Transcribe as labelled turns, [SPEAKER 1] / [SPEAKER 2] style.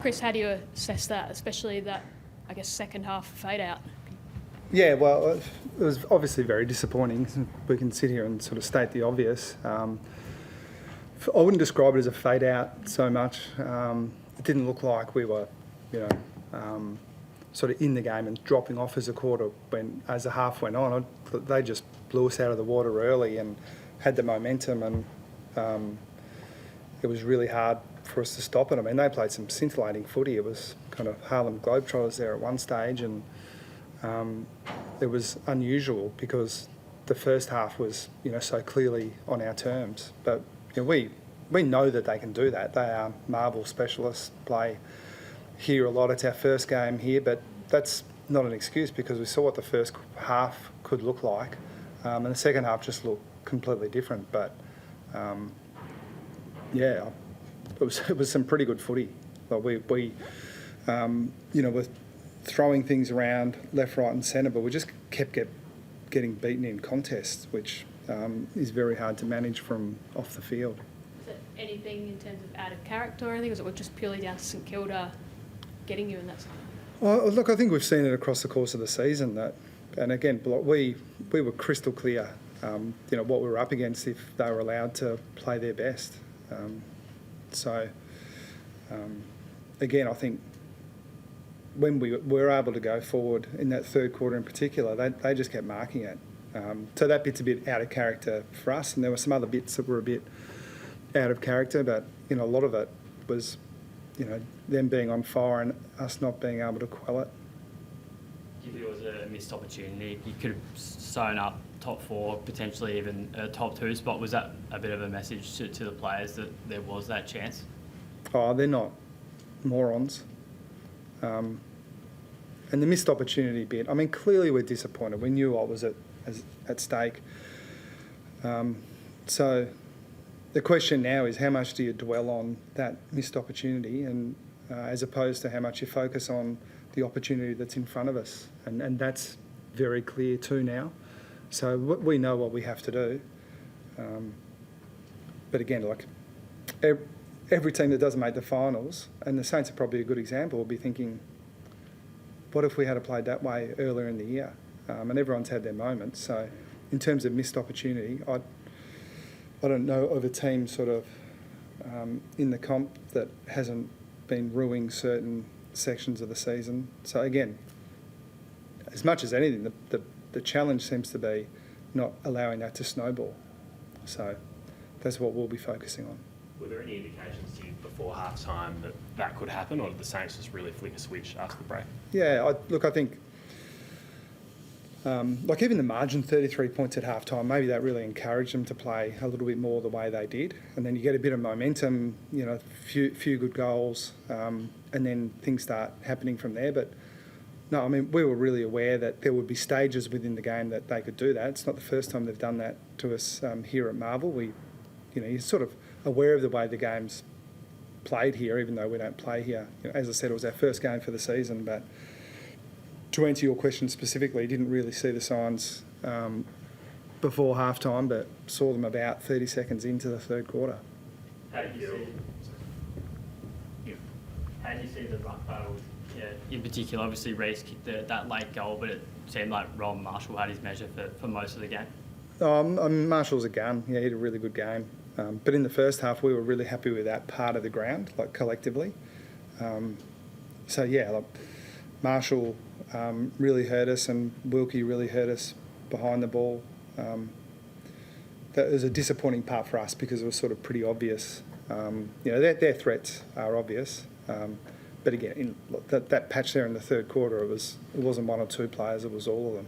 [SPEAKER 1] Chris, how do you assess that, especially that, I guess, second half fade out?
[SPEAKER 2] Yeah, well, it was obviously very disappointing. We can sit here and sort of state the obvious. I wouldn't describe it as a fade out so much. It didn't look like we were, sort of in the game and dropping off as the half went on. They just blew us out of the water early and had the momentum, and it was really hard for us to stop it. I mean, they played some scintillating footy. It was kind of Harlem Globetrotters there at one stage, and it was unusual because the first half was, so clearly on our terms. But we know that they can do that. They are marble specialists, play here a lot. It's our first game here, but that's not an excuse because we saw what the first half could look like, and the second half just looked completely different. But it was some pretty good footy. Like we were throwing things around left, right, and centre, but we just kept getting beaten in contests, which is very hard to manage from off the field.
[SPEAKER 1] Is it anything in terms of out of character or anything, or was it just purely down to St Kilda getting you in that side?
[SPEAKER 2] Well, look, I think we've seen it across the course of the season and again, we were crystal clear, what we were up against if they were allowed to play their best. Again, I think when we were able to go forward in that third quarter in particular, they just kept marking it. So that bit's a bit out of character for us, and there were some other bits that were a bit out of character, but a lot of it was, them being on fire and us not being able to quell it.
[SPEAKER 3] Do you think it was a missed opportunity? You could have sewn up top four, potentially even a top two spot. Was that a bit of a message to the players that there was that chance?
[SPEAKER 2] Oh, they're not morons. And the missed opportunity bit, I mean, clearly we're disappointed. We knew what was at stake. So the question now is how much do you dwell on that missed opportunity and as opposed to how much you focus on the opportunity that's in front of us. And that's very clear too now. So we know what we have to do. But again, like every team that doesn't make the finals, and the Saints are probably a good example, will be thinking, what if we had played that way earlier in the year? And everyone's had their moments. So in terms of missed opportunity, I don't know of a team sort of in the comp that hasn't been ruining certain sections of the season. So again, as much as anything, the challenge seems to be not allowing that to snowball. So that's what we'll be focusing on.
[SPEAKER 4] Were there any indications to you before half-time that could happen, or did the Saints just really flick a switch after the break?
[SPEAKER 2] Yeah, I think even the margin, 33 points at half-time, maybe that really encouraged them to play a little bit more the way they did. And then you get a bit of momentum, few good goals, and then things start happening from there. But no, I mean, we were really aware that there would be stages within the game that they could do that. It's not the first time they've done that to us here at Marvel. You're sort of aware of the way the game's played here, even though we don't play here. As I said, it was our first game for the season, but to answer your question specifically, didn't really see the signs before half-time, but saw them about 30 seconds into the third quarter.
[SPEAKER 3] How did you see the ruck battle? Yeah, in particular, obviously Reece kicked that late goal, but it seemed like Ron Marshall had his measure for most of the game.
[SPEAKER 2] Marshall's a gun. Yeah, he had a really good game. But in the first half, we were really happy with that part of the ground, like collectively. Marshall really hurt us, and Wilkie really hurt us behind the ball. That was a disappointing part for us because it was sort of pretty obvious. Their threats are obvious. But again, that patch there in the third quarter, it wasn't one or two players; it was all of them.